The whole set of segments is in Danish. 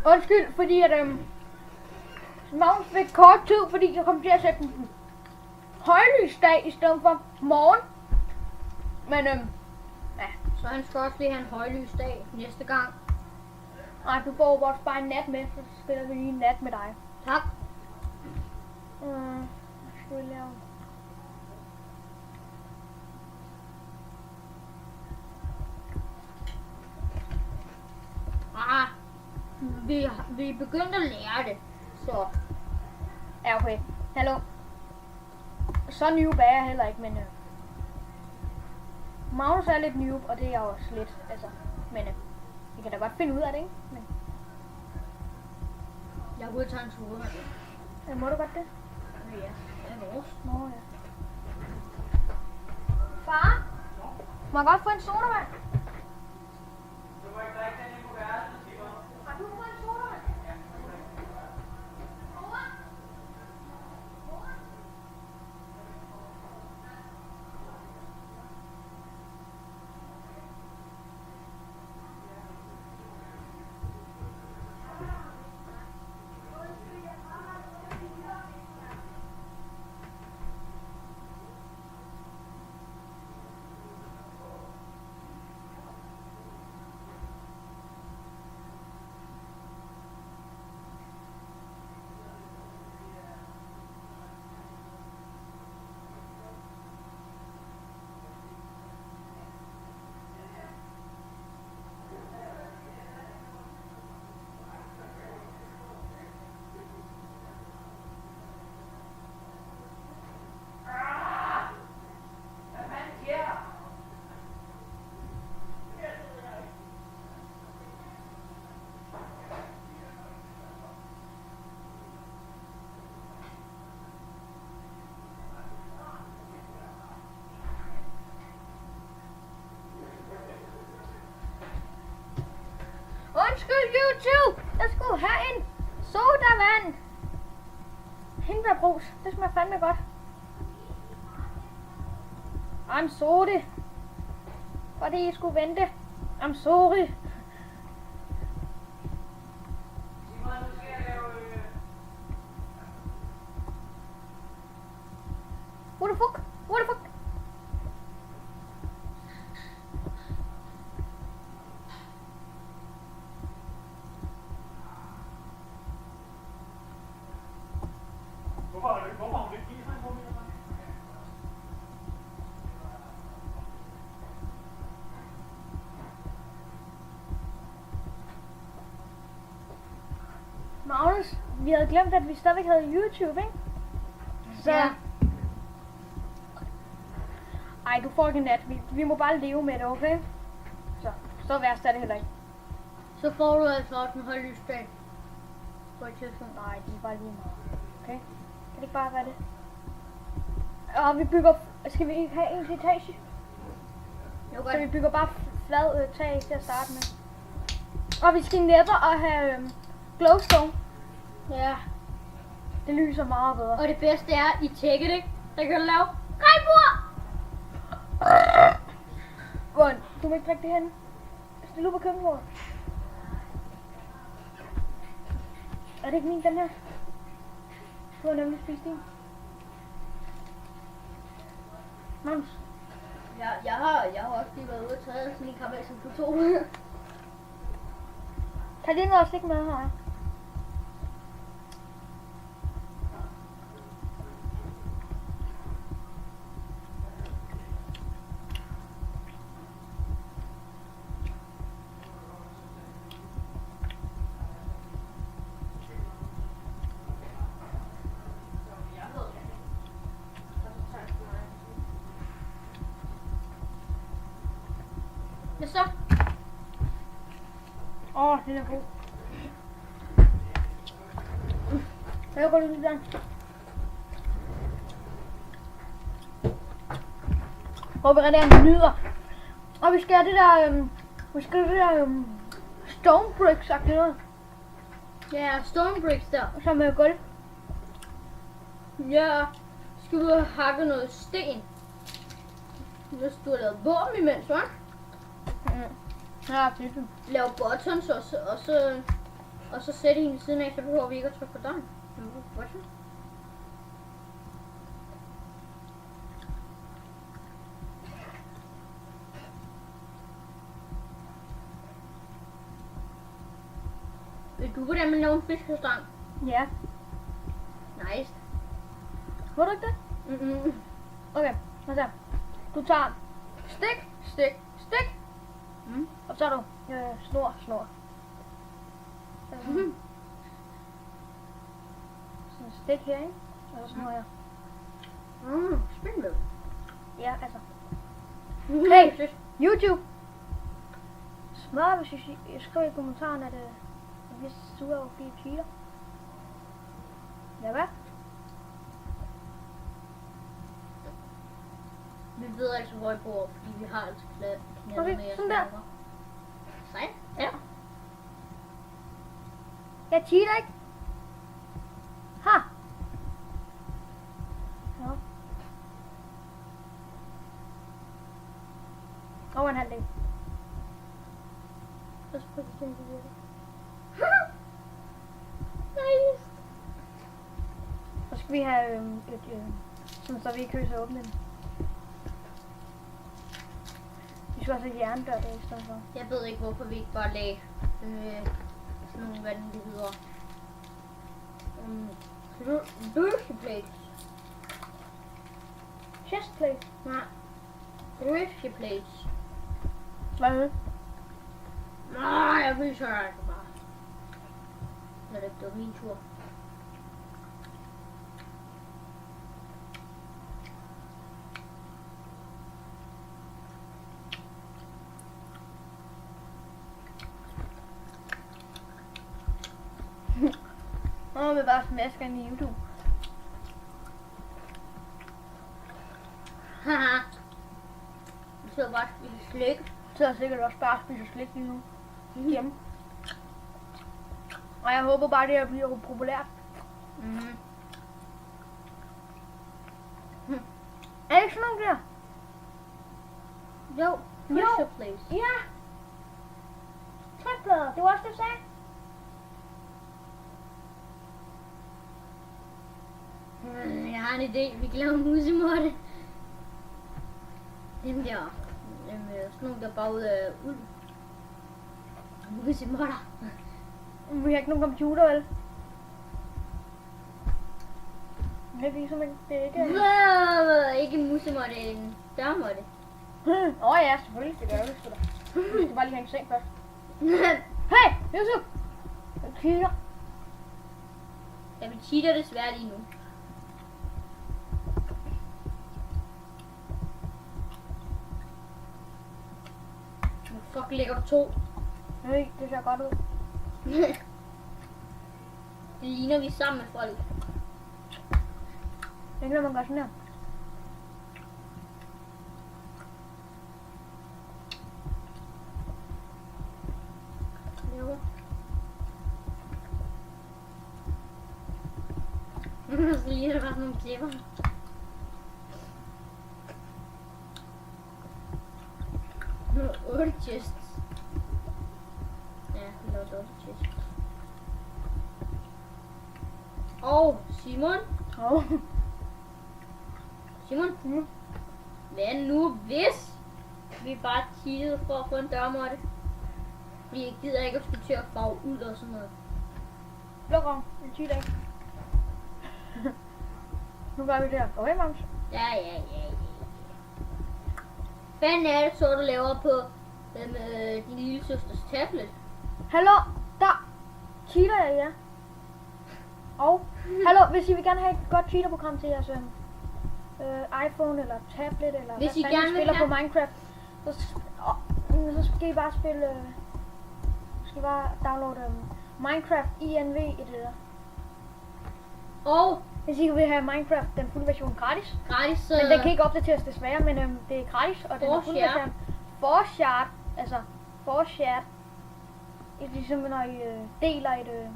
Undskyld, fordi at Magnus fik kort tid, fordi jeg kom til at sætte en højlysdag i stedet for morgen. Men ja. Så han skal også lige have en højlysdag næste gang. Nej, du får også bare en nat med, så spiller vi lige en nat med dig. Tak. Hvad skal vi lave? Vi er begyndt at lære det, så... Ja, okay. Hallo. Så noob er jeg heller ikke, men... Magnus er lidt noob, og det er jeg også lidt, altså. Men vi kan da godt finde ud af det, ikke? Men... Jeg er ude at tage en tur med det. Ja, må du godt det? Ja, det er vores. Nå, ja. Far? Må jeg godt få en sodavand? Har du fået en sodavand? Undskyld YouTube, jeg skulle have en sodavand. Hindbærbrus, det smager fandme godt. I'm sorry. Fordi I skulle vente. I'm sorry. What the fuck? What the fuck? Hvorfor har hun ikke givet sig på mig? Magnus, vi havde glemt, at vi stadigvæk havde YouTube, ikke? Så... Ja. Ej, du får ikke en nat. Vi må bare leve med det, okay? Så værst er det heller ikke. Så får du altså også en højlysdag. På et tidspunkt. Nej, det er bare lige meget. Okay? Kan det ikke bare være det? Og vi bygger... Skal vi ikke have en til etage? Jo, Så vi bygger bare flad tag til at starte med. Og vi skal netop at have glowstone. Ja. Det lyser meget bedre. Og det bedste er, i tækket, ikke? Der kan du lave regnbuer! Gun, du må ikke drikke det hen. Stil ud på køkkenbordet. Er det ikke min, den her? Du har nemlig spist din. Magnus. Jeg har også lige været ude og taget sådan en kamel som du tog. Tag lige noget slik med her. Hvad så? Den er god. Jeg går lige der. Håber rigtig, han nyder. Og vi skal have det der, stone bricks-agtigt noget. Ja, stone bricks der. Som er gulv. Ja, skal du have hakket noget sten? Hvis du har lavet våben imens, hva'? Ja, det er det. Lave buttons og så Og så sætte hende ved siden af, så behøver vi ikke at trykke på døren. Hvorfor? Ved du, hvordan man laver en fiskestang? Ja. Nice. Må du ikke det? Mm-mm. Okay, lad os se. Du tager stik, stik, stik. Mm. Og så er du snor, snor. Mm. Sådan en stik her, ikke? Og så snor jeg. Spændende. Ja, altså. Hey, Hey, YouTube. Smør, hvis I skriver i kommentaren, at vi er sure over, fordi I cheater. Ja, hvad? Vi ved altså, hvor I bor, fordi vi har altså knaldet Okay, med jeres sådan der. nummer. Sejt. Ja. Jeg cheater ikke. Ha! Ja. Over en halv del. Og så prøver vi at se, nice. Så skal vi have sådan så vi ikke køser åbne den. Vi skal også have jerndør der i stedet for. Jeg ved ikke, hvorfor vi ikke bare lagde sådan nogle, hvad det hedder. Thrifty plates. Chestplate. Nej. Thrifty plates. Hvad er det? Nej, jeg viser altså bare. Når det bliver min tur. Nå, vi bare smasker ind i YouTube. Haha. Vi sidder bare og spiser slik. Så er sikkert også bare spiser slik lige nu. Hjemme. Og jeg håber bare, det her bliver populært. Mhm. Er det ikke sådan nogle der? Jo. Thrifty plates. Ja. Træplader. Det var også det, du sagde. Jeg har en idé. Vi kan lave en musemåtte. Dem der. Sådan nogle, der bare ud af uld. Musemotter. Vi har ikke nogen computer, vel? Det er som en dække. Ikke en musemotte, en dørmåtte. Ja, selvfølgelig. Det gør jeg sgu da. Vi skal bare lige have en seng først. Hey, Yusuf! Jeg kigger. Ja, vi cheater desværre lige nu. Hvor fuck ligger du to? Nej, det ser godt ud. Det ligner vi sammen med folk. Det er ikke, når man gør sådan her. Jo. Så ligner det bare sådan nogle klipper. Nu er 8 chests. Ja, vi lavede 8 chests. Og Simon. Simon. Mm. Hvad nu hvis vi bare cheatede for at få en dørmåtte? Fordi jeg gider ikke at skulle til at farve ud og sådan noget. Luk om. Jeg cheater ikke. Nu gør vi det her. Okay, Magnus? Ja. Hvad er det så, du laver på din lille søsters tablet? Hallo, der cheater jeg, ja. Og, hallo, hvis I vil gerne have et godt cheaterprogram til jeres iPhone eller tablet, eller Hvis I hvad gerne fanden I vil spiller have- på Minecraft, så skal I bare spille, skal I bare downloade Minecraft INV i det der. Og Hvis I vil have Minecraft, den fulde version gratis. gratis, så Men den kan ikke opdateres desværre, men det er gratis, og den er fulde Forshare. version. Forshare, altså Forshare. Det er ligesom når I deler et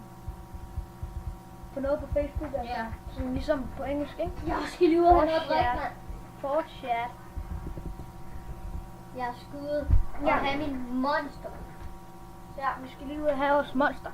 på noget på Facebook, altså. Ja. Sådan ligesom på engelsk, ikke? jeg skal lige ud og have noget at drikke, Forshare. mand. Forshare. Jeg skal ud og Ja. have min monster. Ja, vi skal lige ud og have vores monster.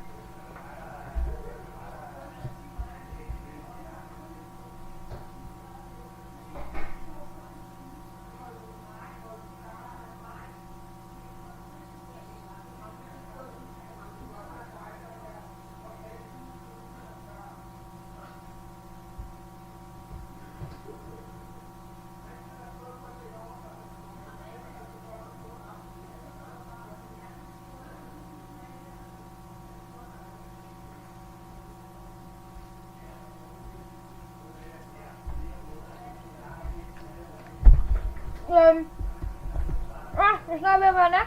Det er snart ved at være nat.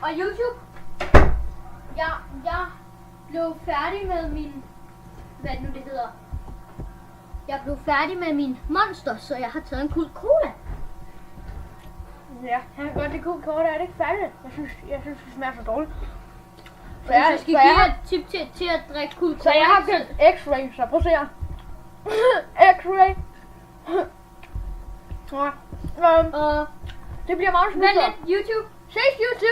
Og YouTube. Jeg blev færdig med min... Hvad det nu det hedder? Jeg blev færdig med min monster, så jeg har taget en kul cola. Ja, han kan godt det kunne kort, er det ikke færdigt? Jeg synes, det smager så dårligt. Så jeg skal give jer et tip til at drikke kul cola. Så jeg har købt X-Ray, så prøv at se her. X-Ray. Ja, Og det bliver meget vent smukt. lidt, YouTube. Ses YouTube!